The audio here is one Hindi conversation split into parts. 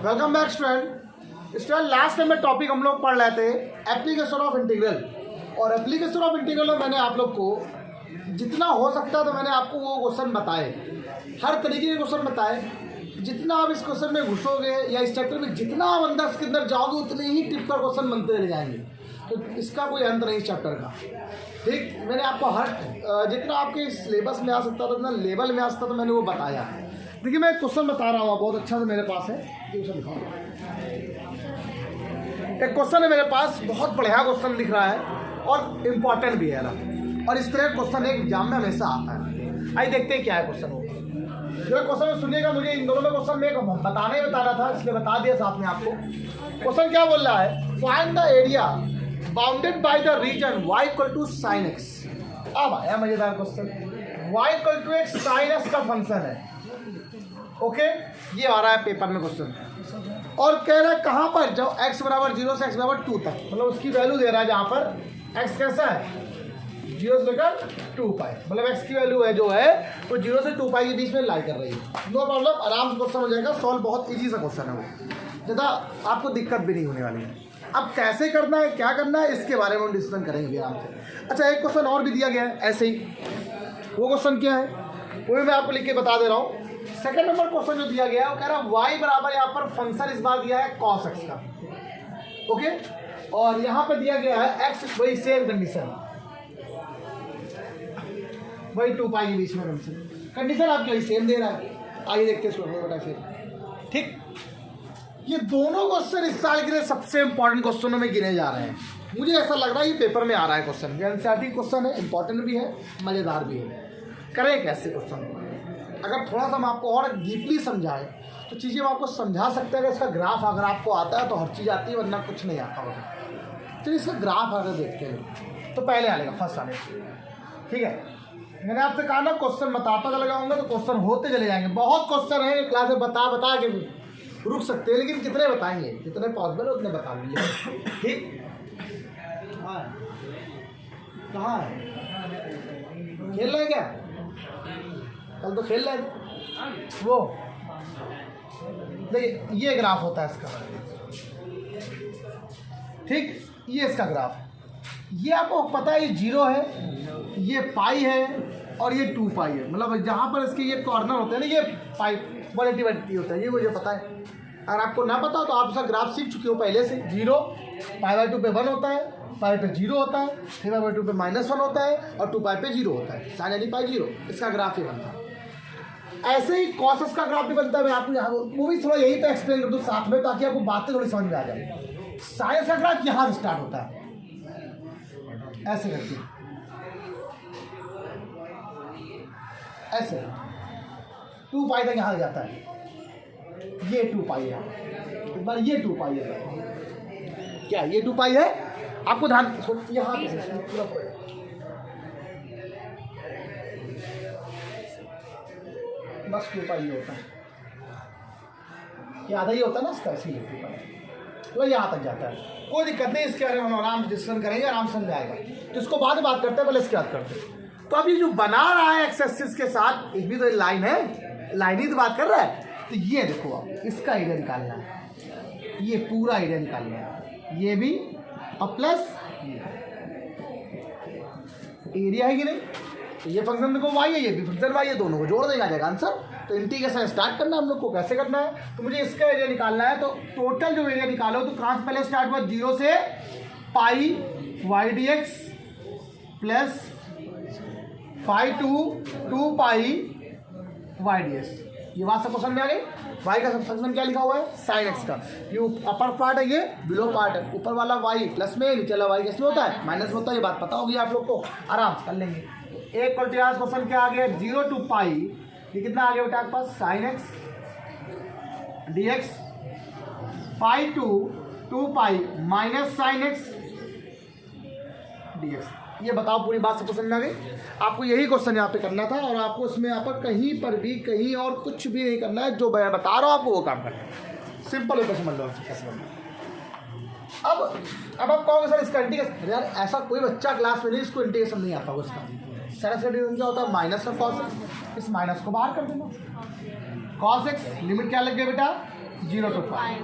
Welcome back student last time में टॉपिक हम लोग पढ़ रहे थे एप्लीकेशन ऑफ इंटीग्रल। और एप्लीकेशन ऑफ इंटीग्रल में मैंने आप लोग को जितना हो सकता तो मैंने आपको वो क्वेश्चन बताए, हर तरीके के क्वेश्चन बताए। जितना आप इस क्वेश्चन में घुसोगे या इस चैप्टर में जितना आप अंदर इसके अंदर जाओगे उतने ही टिपिकल क्वेश्चन बनते चले जाएंगे। तो इसका कोई अंत नहीं इस चैप्टर का। ठीक, मैंने आपको हर जितना आपके सिलेबस में आ सकता था, जितना लेवल में आ सकता था, मैंने वो बताया। देखिए मैं एक क्वेश्चन बता रहा हूँ, बहुत अच्छा से मेरे पास है, एक क्वेश्चन है मेरे पास, बहुत बढ़िया क्वेश्चन लिख रहा है और इम्पॉर्टेंट भी है ना। और इस तरह क्वेश्चन एक एग्जाम में हमेशा आता है। आइए देखते हैं क्या है क्वेश्चन। जो क्वेश्चन सुनिएगा, मुझे इन दोनों में क्वेश्चन में बताना था, इसलिए बता दिया साथ में आपको। क्वेश्चन क्या बोल रहा है, find the area bounded by the region y equal to sine x। अब आया मजेदार क्वेश्चन। y इक्वल टू एक साइन x का फंक्शन है। ओके, ये आ रहा है पेपर में क्वेश्चन। और कह रहा है कहाँ पर, जब x बराबर 0 से x बराबर 2 तक, मतलब उसकी वैल्यू दे रहा है जहाँ पर x कैसा है 0 से लेकर 2 पाई, मतलब x की वैल्यू है जो है वो 0 से 2 पाई के बीच में लाई कर रही है। नो प्रॉब्लम, आराम से क्वेश्चन हो जाएगा सॉल्व, बहुत इजी सा क्वेश्चन है वो, ज़्यादा आपको दिक्कत भी नहीं होने वाली है। अब कैसे करना है, क्या करना है, इसके बारे में हम डिस्कशन करेंगे आराम से। अच्छा, एक क्वेश्चन और भी दिया गया है ऐसे ही, वो क्वेश्चन क्या है वो भी मैं आपको लिख के बता दे रहा हूँ। सेकंड नंबर क्वेश्चन जो दिया गया है वो कह रहा है y बराबर, यहाँ पर फंक्शन इस बार दिया है cos x का। ओके, और यहाँ पे दिया गया है x, वही सेम कंडीशन, वही 2 पाई के बीच में कंडीशन आपकी वही सेम दे रहा है। आइए देखते हैं। ठीक, ये दोनों क्वेश्चन इस साल के लिए सबसे इंपॉर्टेंट क्वेश्चनों में गिने जा रहे हैं। मुझे ऐसा लग रहा है ये पेपर में आ रहा है क्वेश्चन, एनसीईआरटी क्वेश्चन है, इंपॉर्टेंट भी है, मज़ेदार भी है। करें कैसे क्वेश्चन, अगर थोड़ा सा हम आपको और डीपली समझाएं तो चीज़ें हम आपको समझा सकते हैं। कि इसका ग्राफ अगर आपको आता है तो हर चीज़ आती है, वरना कुछ नहीं आता होगा। चलिए इसका ग्राफ अगर देखते हैं तो पहले आएगा फर्स्ट आने, ठीक है। मैंने आपसे कहा ना क्वेश्चन बताता चला जाऊँगा तो क्वेश्चन होते चले जाएंगे। बहुत क्वेश्चन है क्लास में, बता के रुक सकते हैं, लेकिन कितने बताएंगे, जितने पॉसिबल है उतने बता दीजिए। ठीक, कहाँ है, खेल रहे हैं क्या, कल तो खेल रहे थे वो। देखिए ये ग्राफ होता है इसका, ठीक, ये इसका ग्राफ है। ये आपको पता है ये 0 है, ये पाई है और ये 2 पाई है। मतलब जहाँ पर इसके ये कॉर्नर होते हैं ना, ये पाई 180 होता है, ये मुझे पता है। अगर आपको ना पता हो तो आप इसका ग्राफ सीख चुके हो पहले से। 0 पाई/2 पे 1 होता है, पाई पे 0 होता है, फिर पाई/2 पे -1 होता है और 2 पाई पे 0 होता है, साइन यानी पाई 0। इसका ग्राफ ही बनता है। ऐसे ही कॉस का ग्राफ भी बनता है। मैं आपको यहाँ वो भी थोड़ा यहीं पे एक्सप्लेन कर दूँ साथ में, ताकि आपको बातें थोड़ी समझ में आ जाए। साइन का ग्राफ यहाँ से स्टार्ट होता है, ऐसे करके, ऐसे 2 पाई तक यहाँ जाता है। ये 2 पाई है, एक बार ये 2 पाई है, क्या ये 2 पाई है, आपको ध्यान यहाँ बस 2 पाई होता है, ये आधा ही होता है ना इसका, इसीलिए 2 पाई तो यहाँ तक जाता है। कोई दिक्कत नहीं, इसके बारे में हम आराम से डिस्कशन करेंगे, आराम से समझाएगा। तो इसको बाद में बात करते हैं, पहले इसके बात करते हैं। तो अभी जो बना रहा है एक्स एक्सिस के साथ, एक भी तो लाइन है, लाइन ही तो बात कर रहा है। तो ये देखो, आप इसका एरिया निकालना है, ये पूरा एरिया निकालना है, ये भी और प्लस एरिया है कि नहीं। तो ये फंक्शन देखो y है, ये भी फंक्शन y है, दोनों को जोड़ देगा, आ जाएगा आंसर। तो इंटीग्रेशन स्टार्ट करना हम लोग को, कैसे करना है, तो मुझे इसका एरिया निकालना है। तो टोटल जो एरिया निकालो तो कहाँ से पहले स्टार्ट हुआ, 0 से pi y dx plus pi to 2 pi y dx। ये बात सब क्वेश्चन में आ गई। y का फंक्शन क्या लिखा हुआ है, साइन x का। ये अपर पार्ट है, ये बिलो पार्ट है। ऊपर वाला y प्लस में, नीचे वाला y कैसे होता है, माइनस में होता है। ये बात पता होगी आप लोग को, आराम से कर लेंगे। एक क्वेश्चन क्वेश्चन क्या आ गया, 0 to पाई, ये कितना आ गया बेटा आपके पास, sine x dx pi to 2 pi minus sine x dx। ये बताओ पूरी बात से समझ में आ गई। आपको यही क्वेश्चन यहाँ पे करना था, और आपको इसमें यहाँ पर कहीं पर भी कहीं और कुछ भी नहीं करना है, जो मैं बता रहा हूँ आपको वो काम करना है। सिंपल होता समझ लो कैसे बनना। अब आप कहोगे सर इसका इंटीग्रेशन, यार ऐसा कोई बच्चा क्लास में नहीं इसको इंटीग्रेशन नहीं आता होगा इसका। साइन एक्स का इंटीग्रेशन क्या होता है, माइनस का कॉस एक्स, इस माइनस को बाहर कर देना। कॉस एक्स लिमिट क्या लग गया बेटा, 0 to पाई।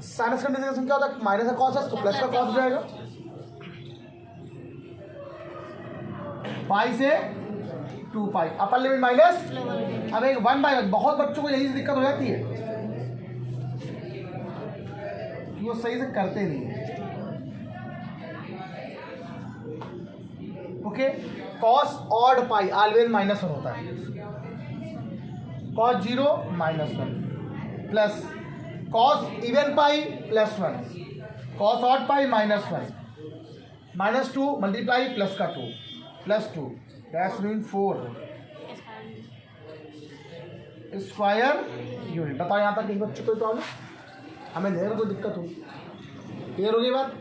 साइनस का इंटीग्रेशन क्या होता है, माइनस का कॉस है तो प्लस का कॉस हो जाएगा, पाई से 2 पाई, अपर लिमिट माइनस। अब एक 1/1, बहुत बच्चों को यही से दिक्कत हो जाती है कि वो सही से करते नहीं है। Okay, cos odd pi always -1 होता है, कॉस 0 -1 प्लस कॉस इवन पाई +1, cos odd pi -1 -2 multiply plus का 2 +2 दैट्स मीन 4 स्क्वायर यूनिट। बताओ यहाँ तक बच्चों कोई प्रॉब्लम, हमें देर कोई दिक्कत होगी, क्लियर होगी बात।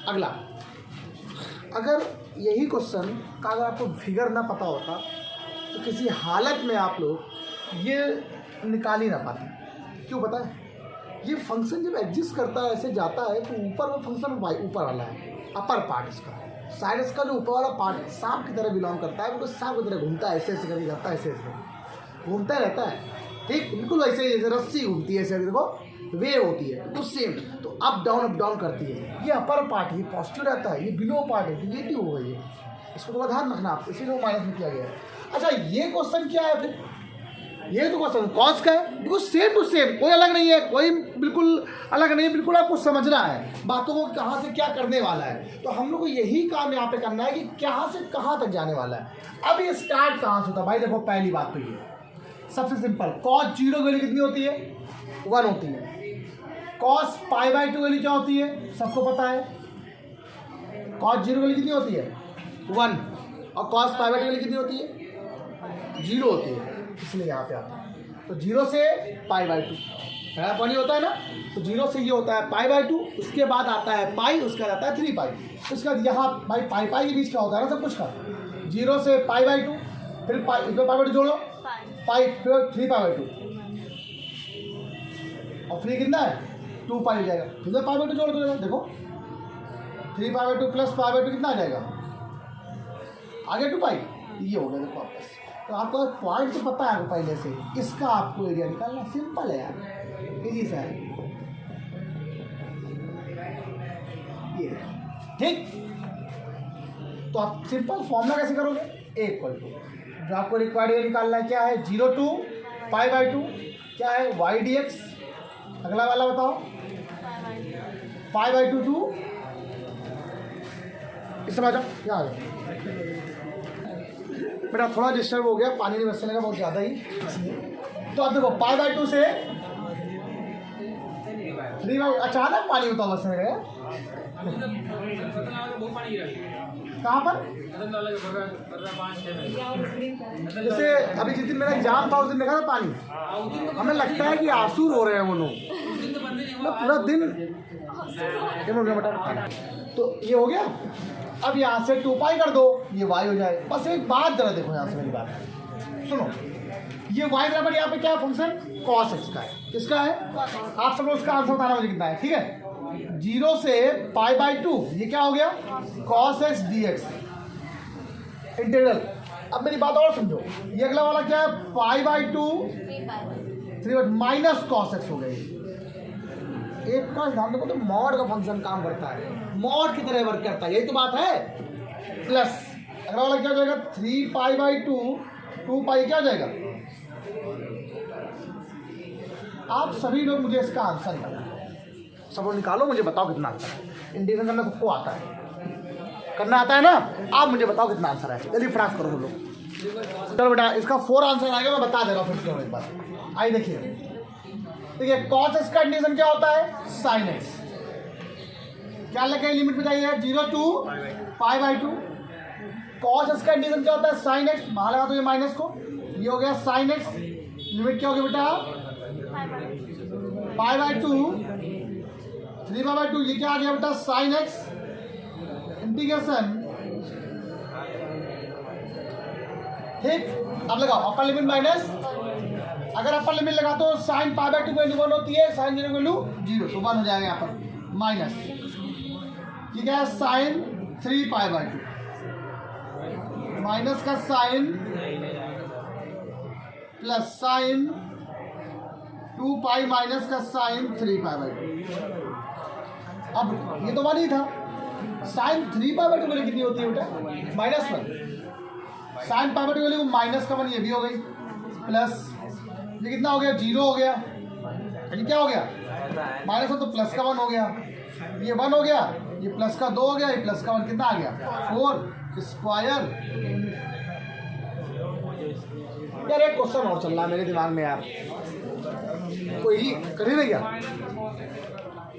अगला, अगर यही क्वेश्चन का अगर आपको फिगर ना पता होता तो किसी हालत में आप लोग ये निकाल ही ना पाते। क्यों पता है, ये फंक्शन जब एग्जिस्ट करता है ऐसे जाता है तो ऊपर वो फंक्शन ऊपर वाला है, अपर पार्ट इसका, साइनस का जो ऊपर वाला पार्ट सांप की तरह बिलोंग करता है, वो सांप की तरह घूमता है, ऐसे ऐसे करके जाता है, ऐसे ऐसे घूमता रहता है, ठीक बिल्कुल वैसे जैसे रस्सी घूमती है, ऐसे देखो वेव होती है तो सेम, तो अप डाउन करती है। ये अपर पार्ट ये पॉजिटिव रहता है, ये बिलो पार्ट है निगेटिव हो गई है, इसको थोड़ा ध्यान रखना आप, इसीलिए माइनस में किया गया है। अच्छा ये क्वेश्चन क्या है फिर, ये तो क्वेश्चन कॉस का है, बिल्कुल सेम टू सेम, कोई अलग नहीं है, कोई बिल्कुल अलग नहीं है, बिल्कुल आपको समझना है बातों को कहाँ से क्या करने वाला है। तो हम लोग को यही काम यहाँ पे करना है कि कहाँ से कहाँ तक जाने वाला है। अब ये स्टार्ट कहाँ से होता है भाई, देखो पहली बात तो ये सबसे सिंपल, कॉस 0 की वैल्यू कितनी होती है, 1 होती है। कॉस π/2 वैल्यू क्या होती है, सबको पता है, कॉस 0 वैल्यू कितनी होती है 1, और कॉस π/2 वैल्यू कितनी होती है 0 होती है, इसलिए यहाँ पे आता है। तो 0 से π/2 है पानी होता है ना, तो 0 से ये होता है π/2, उसके बाद आता है पाई, उसके बाद आता है 3 पाई, उसके बाद यहाँ भाई पाई के बीच का होता है ना सब कुछ का, 0 से π/2 फिर π/2 जोड़ो पाई, फिर 3π/2 और फ्री कितना है 2 पाई हो जाएगा, फिर π/2 जोड़ दो, देखो 3π/2 प्लस π/2 कितना आ जाएगा, आगे 2 पाई, ये हो गया देखो वापस। तो आपको पॉइंट तो पता है आपको पहले से, इसका आपको एरिया निकालना सिंपल है यार, इजी सा है ये, ठीक। तो आप सिंपल फॉर्मूला कैसे करोगे, A = जो आपको रिक्वायर्ड एरिया निकालना है क्या है 0 to π/2 क्या है y/dx, अगला वाला बताओ π/2 टू इस समझ क्या आ गया बेटा, थोड़ा डिस्टर्ब हो गया, पानी नहीं बरसने का बहुत ज़्यादा ही। तो अब देखो π/2 से 3 अचानक पानी होता बरसने का, कहाँ पर, जैसे अभी जिस दिन मेरा एग्जाम था उस दिन देखा था पानी, हमें लगता है कि आंसू रो रहे हैं वो लोग, पूरा दिन बेटा। तो ये हो गया, अब यहाँ से 2 पाई कर दो, ये y हो जाए। बस एक बात जरा देखो यहाँ से मेरी बात सुनो, ये y बराबर यहाँ पे क्या फंक्शन cos x का है, किसका है, आप सब लोग उसका आंसर बताना मुझे कितना है, ठीक है। 0 से π/2 ये क्या हो गया cos x dx इंटीग्रल। अब मेरी बात और समझो, ये अगला वाला क्या है π/2 3 माइनस cos x हो गई। एक का ध्यान देखो, तो मॉड का फंक्शन काम करता है, मॉड की तरह वर्क करता है, यही तो बात है। प्लस अगला वाला क्या हो जाएगा 3π/2 2 पाई क्या हो जाएगा। आप सभी लोग मुझे इसका आंसर निकालो, सब लोग निकालो, मुझे बताओ कितना आंसर है। इंटीग्रेशन करना सबको आता है, करना आता है ना, आप मुझे बताओ कितना आंसर है, जल्दी फटाक करो लोग। चलो बेटा इसका 4 आंसर आएगा, मैं बता दे रहा हूँ फिर एक बार। आइए देखिए cos x का इंटीग्रेशन क्या होता है sin x, क्या लगे लिमिट बताइए 0 to π/2। cos x का इंटीग्रेशन क्या होता है sin x, वहाँ लगा तो ये माइनस को, ये हो गया sin x, लिमिट क्या होगी बेटा π/2 3π/2, ये क्या आ गया बेटा sin x इंटीग्रेशन, ठीक। अब लगाओ अपर लिमिट माइनस, अगर अपर लिमिट लगा तो sin π/2 की वैल्यू 1 होती है, sin 0 की वैल्यू 0, तो 1 हो जाएगा यहाँ पर माइनस, ये क्या है sin 3π/2 माइनस का sin plus sin 2 pi minus का साइन 3 पाई बाई 2। अब ये तो 1 ही था, साइन 3 पाई बाई 2 वैल्यू कितनी होती है बेटा? -1। Sine pi by 2 value minus का 1 ये भी हो गई, प्लस ये कितना हो गया? 0 हो गया। ये क्या हो गया? -1 तो प्लस का 1 हो गया, ये 1 हो गया, ये प्लस का 2 हो गया, ये प्लस का 1 कितना आ गया? 4 स्क्वायर। यार एक क्वेश्चन और चल रहा है मेरे दिमाग में यार, कोई कर ही नहीं गया।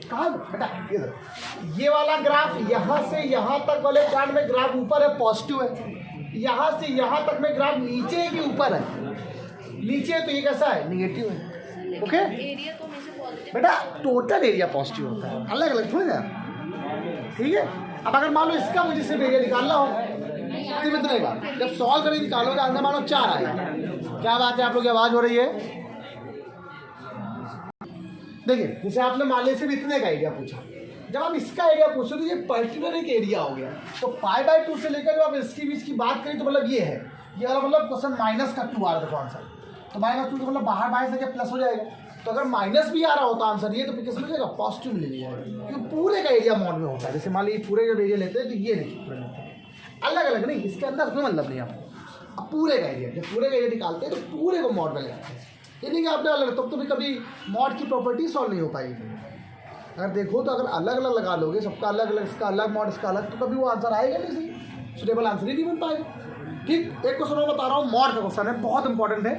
कहाँ बेटा? ये वाला ग्राफ यहाँ से यहाँ तक वाले चार्ट में ग्राफ ऊपर है, पॉजिटिव है। यहाँ से यहाँ तक में ग्राफ नीचे है कि ऊपर है? नीचे है, तो ये कैसा है? निगेटिव है। ओके बेटा, टोटल एरिया पॉजिटिव होता है, अलग अलग थोड़ी ना, ठीक है। अब अगर मान लो इसका मुझे सिर्फ एरिया निकालना हो कितने का, जब सॉल्व करें निकालोगे आंसर मान लो 4 आएगा। क्या बात है, आप लोग की आवाज़ हो रही है? देखिए जैसे आपने मान लिया सिर्फ इतने का एरिया पूछा, जब आप इसका एरिया पूछो तो ये पर्टिकुलर एक एरिया हो गया। तो π/2 से लेकर जब आप इसके बीच की बात करें तो मतलब ये है, ये वाला मतलब क्वेश्चन -2 आ रहा था कौन सा, तो -2 तो मतलब बाहर बाहर से क्या प्लस हो जाएगा। तो अगर माइनस भी आ रहा होता आंसर ये, तो फिर किस मिलेगा? पॉजिटिव मिलेगा, क्योंकि पूरे का एरिया मॉड में होता है। जैसे मान लीजिए पूरे जब एरिया लेते हैं तो ये देखिए पूरे लेते हैं, अलग अलग नहीं, इसके अंदर कोई मतलब नहीं आपको। अब पूरे का एरिया, जब पूरे का एरिया निकालते हैं तो पूरे को मॉड में लगाते हैं, ये नहीं कि आपने अलग, तब तो भी कभी मॉड की प्रॉपर्टी सॉल्व नहीं हो पाएगी। अगर देखो तो अगर अलग अलग लगा लोगे, सबका अलग अलग, इसका अलग मॉड इसका अलग, तो कभी वो आंसर आएगा नहीं, सही सुटेबल आंसर ही नहीं बन पाएगा। ठीक, एक क्वेश्चन मैं बता रहा हूँ, मॉड का क्वेश्चन है, बहुत इंपॉर्टेंट है,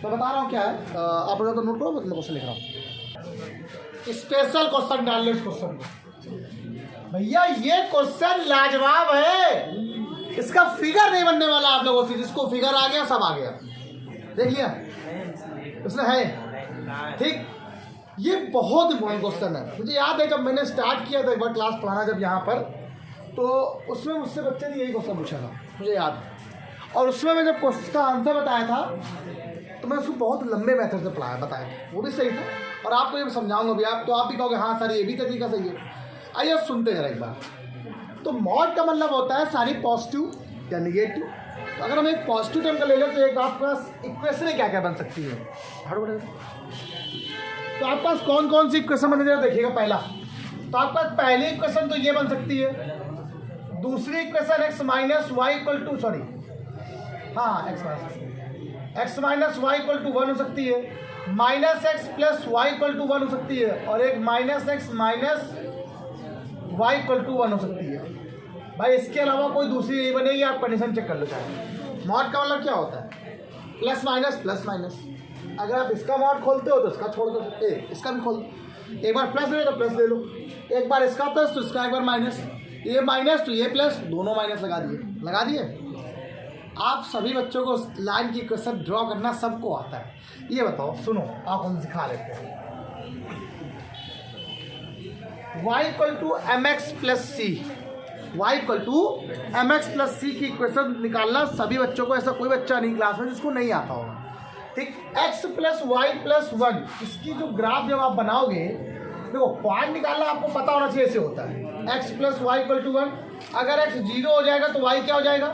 मैं बता रहा हूँ क्या है, आप लोग तो नोट करो, मैं क्वेश्चन लिख रहा हूँ। स्पेशल क्वेश्चन डाल लो इस क्वेश्चन को भैया, ये क्वेश्चन लाजवाब है, इसका फिगर नहीं बनने वाला आप लोगों से, जिसको फिगर आ गया सब आ गया, देख लिया उसने है। ठीक, ये बहुत इंपॉर्टेंट क्वेश्चन है। मुझे याद है जब मैंने स्टार्ट किया था एक बार क्लास पढ़ाना जब यहाँ पर, तो उसमें मुझसे बच्चे ने यही क्वेश्चन पूछा था, मुझे याद है। और उसमें मैं जब क्वेश्चन का आंसर बताया था तो मैं उसको बहुत लंबे मेथड से बताया, वो भी सही था, और आपको ये समझाऊंगा भी, आप तो आप भी कहोगे हाँ सर ये भी तरीका सही है। आइए सुनते जरा एक बार। तो मॉड का मतलब होता है सारी पॉजिटिव या निगेटिव। तो अगर हम एक पॉजिटिव टर्म का ले लें तो एक आपके पास इक्वेशन क्या क्या बन सकती है, तो आपके पास कौन कौन सी इक्वेशन बन जाए देखिएगा। पहला तो आपके पास पहली इक्वेशन तो ये बन सकती है, दूसरी equation x minus y equal to, sorry हाँ x minus y equal to 1 हो सकती है, -x plus y equal to 1 हो सकती है, और एक -x minus y equal to 1 हो सकती है। भाई इसके अलावा कोई दूसरी नहीं बनेगी, आप कंडीशन चेक कर लो चाहे। मॉड का मतलब क्या होता है? Plus minus. अगर आप इसका मॉड खोलते हो तो इसका छोड़ दो, इसका भी खोल दो। एक बार प्लस ले लो तो प्लस ले लो, एक बार इसका प्लस तो इसका एक बार माइनस, ये माइनस तो ये प्लस, दोनों माइनस लगा दिए। आप सभी बच्चों को लाइन की इक्वेशन ड्रॉ करना सबको आता है। ये बताओ, सुनो आप हम सिखा लेते हैं। y equal to M X plus C, y equal to M X plus C की इक्वेशन निकालना सभी बच्चों को, ऐसा कोई बच्चा नहीं क्लास में जिसको नहीं आता होगा। ठीक, x प्लस वाई प्लस 1, इसकी जो ग्राफ जब आप बनाओगे, देखो पॉइंट निकालना आपको पता होना चाहिए, ऐसे होता है x plus y equal to 1। अगर x 0 हो जाएगा तो y क्या हो जाएगा?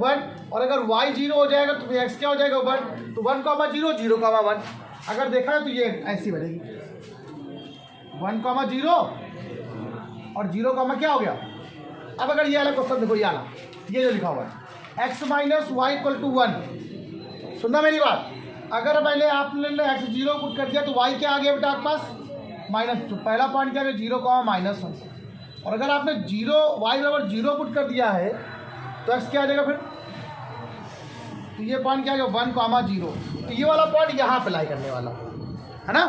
1, और अगर y 0 हो जाएगा तो x क्या हो जाएगा? 1। तो 1, 0, 0, 1 अगर देखा है तो ये ऐसी बनेगी, 1, 0 और 0, क्या हो गया। अब अगर ये वाला क्वेश्चन देखो, ये वाला, ये जो लिखा हुआ है x minus y equal to 1, सुनना मेरी बात। अगर पहले आपने x 0 पुट कर दिया तो y क्या आ गया बेटा आपके पास? माइनस। तो पहला पॉइंट क्या है? 0, -1। और अगर आपने y बराबर 0 पुट कर दिया है तो x क्या आ जाएगा फिर? तो ये पॉइंट क्या आ गया? 1, 0। तो ये वाला पॉइंट यहाँ पे लाई करने वाला है ना,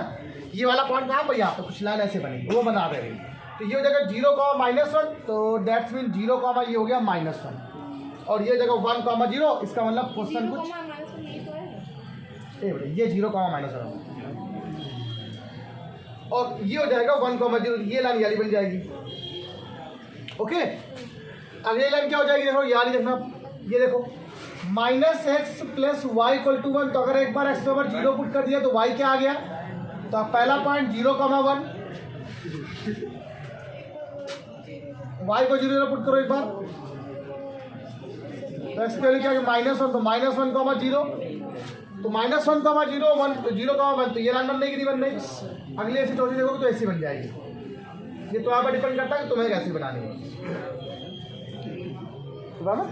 ये वाला पॉइंट कहाँ पर? यहाँ पे कुछ लाइन ऐसे बनेगी, वो बना रहे हैं। तो ये हो जाएगा 0, -1, तो डेट्स मीन 0, ये हो गया -1, और ये जगह 1, 0, इसका मतलब क्वेश्चन कुछ ये 0, -1, और ये हो जाएगा 1, 0, ये लाइन याली बन जाएगी। ओके, अगली लाइन क्या हो जाएगी? देखो याली देखना, ये देखो -x plus y equal to 1। तो अगर एक बार x बराबर 0 पुट कर दिया तो y क्या आ गया? तो पहला पॉइंट 0, 1, y को 0 पुट करो एक बार, तो x के लिए क्या -1, तो -1, 0, तो -1, 0, 1, 0, 1, तो ये लाइन बन रही कि नहीं बन रही? अगली ऐसी चौथी देखोगे तो ऐसी बन जाएगी। ये तो आप पर डिपेंड करता है कि तुम्हें कैसी बनानी है। तो ना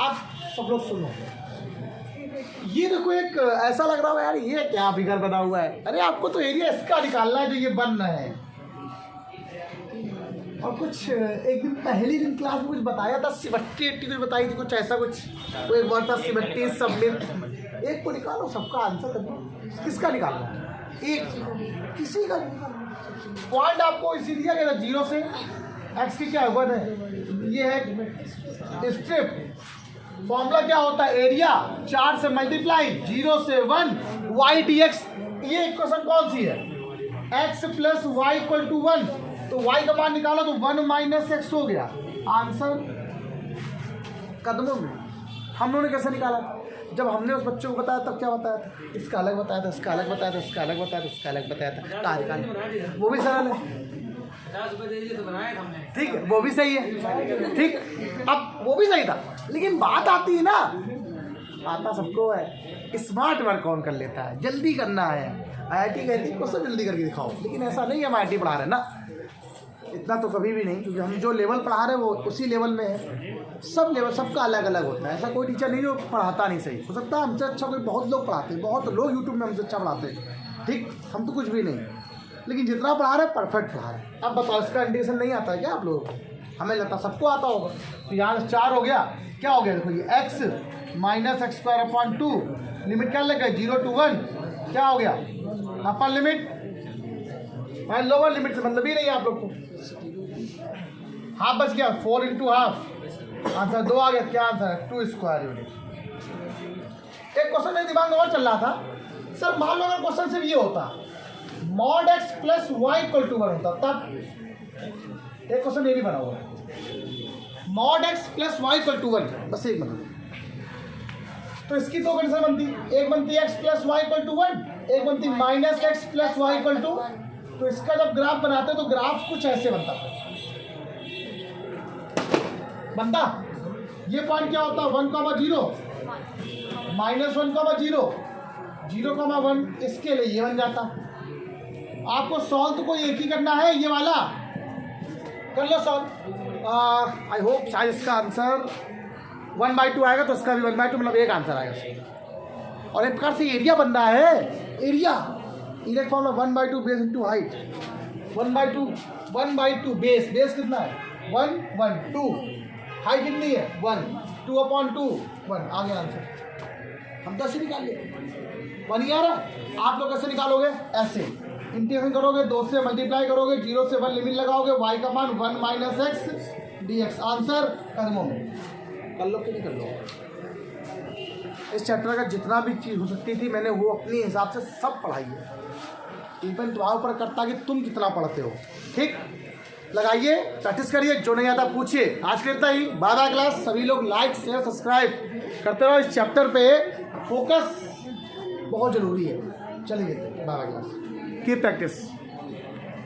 आप सब लोग सुनो, ये देखो एक ऐसा लग रहा है यार ये क्या फिगर बना हुआ है। अरे आपको तो एरिया इसका निकालना है जो ये बन रहा है। और कुछ एक दिन पहली दिन क्लास में कुछ बताया था, सिमट्री कुछ बताई थी, कुछ ऐसा कुछ वो एक वर्ड था सिमट्री सबमिट। एक को निकालो, सबका आंसर करना। किसका निकालना है? एक किसी का पॉइंट आपको इसी दिया गया था 0 से x की क्या 1 है, ये है स्ट्रिप। फॉर्मूला क्या होता है? एरिया 4 से मल्टीप्लाई 0 से 1 y dx। ये इक्वेशन कौन सी है? x plus y equal to 1। तो y का मान निकालो तो 1 माइनस x हो गया। आंसर कदमों में। हम लोगों ने कैसे निकाला? जब हमने उस बच्चे को बताया तब क्या बताया था? इसका अलग बताया था, इसका अलग बताया था, इसका अलग बताया था, इसका अलग बताया था। कहाँ निकाले? वो भी सरल है, ठीक है, वो भी सही है, ठीक। अब वो भी सही था, लेकिन बात आती है ना, आता सबको है, स्मार्ट वर्क कौन कर लेता है, जल्दी करना है। IIT कहती है क्वेश्चन जल्दी करके दिखाओ, लेकिन ऐसा नहीं है। हम IIT पढ़ा रहे हैं ना, इतना तो कभी भी नहीं, क्योंकि हम जो लेवल पढ़ा रहे हैं वो उसी लेवल में है। सब लेवल सबका अलग अलग होता है। ऐसा कोई टीचर नहीं जो पढ़ाता नहीं सही। हो सकता है हमसे अच्छा कोई, बहुत लोग पढ़ाते हैं, बहुत लोग यूट्यूब में हमसे अच्छा पढ़ाते हैं, ठीक। हम तो कुछ भी नहीं, लेकिन जितना पढ़ा रहे हैं परफेक्ट पढ़ा रहे हैं। अब बताओ इसका इंडिकेशन नहीं आता है क्या आप लोगों को? हमें लगता सबको आता होगा। तो यहाँ 4 हो गया, क्या हो गया? देखो ये x minus x square upon 2, limit क्या लग गई? 0 to 1, क्या हो गया? अपर लिमिट और लोअर लिमिट से मतलब ही नहीं है आप लोग को। हाफ बच गया, 4 into हाफ, आंसर 2 आ गया। क्या आंसर है? 2 स्क्वायर यूनिट। एक क्वेश्चन मेरे दिमाग में और चल रहा था, सर मान लो अगर क्वेश्चन सिर्फ ये होता, mod x plus y equal to 1 होता, तब एक क्वेश्चन ये भी बना हुआ है, mod x plus y equal to 1, बस एक मतलब। तो इसकी दो कंडीशन बनती, एक बनती x plus y equal to 1, एक बनती minus x plus y equal to. तो इसका जब ग्राफ बनाते तो ग्राफ कुछ ऐसे बनता। ये पॉइंट क्या होता? 1,0, -1,0, 0,1, इसके लिए ये बन जाता। आपको सॉल्व तो कोई एक ही करना है, ये वाला कर लो सॉल्व। आई होप शायद इसका आंसर 1/2 आएगा, तो इसका भी 1/2 मतलब एक आंसर आएगा इसका। और एक प्रकार से एरिया बन रहा है, area elect formula 1/2 base into height. 1/2 base कितना है? 1, 1, 2, हाइट कितनी है? 1, 2/2, 1 आ गया आंसर। हम तो ऐसे निकाल लिए, 1 ही आ रहा है। आप लोग कैसे निकालोगे? ऐसे इंटीग्रेशन करोगे, 2 से मल्टीप्लाई करोगे, 0 से 1 लिमिट लगाओगे, y का मान 1 माइनस एक्स dx। आंसर कदमों में। कर लो कि नहीं कर लो? इस चैप्टर का जितना भी चीज़ हो सकती थी मैंने वो अपने हिसाब से सब पढ़ाई है। डिपेंड तुम्हारे ऊपर करता कि तुम कितना पढ़ते हो, ठीक। लगाइए, प्रैक्टिस करिए, जो नहीं आता पूछिए। आज के इतना ही, बाय क्लास। सभी लोग लाइक शेयर सब्सक्राइब करते रहो। इस चैप्टर पे फोकस बहुत ज़रूरी है। चलिए बाय क्लास की प्रैक्टिस।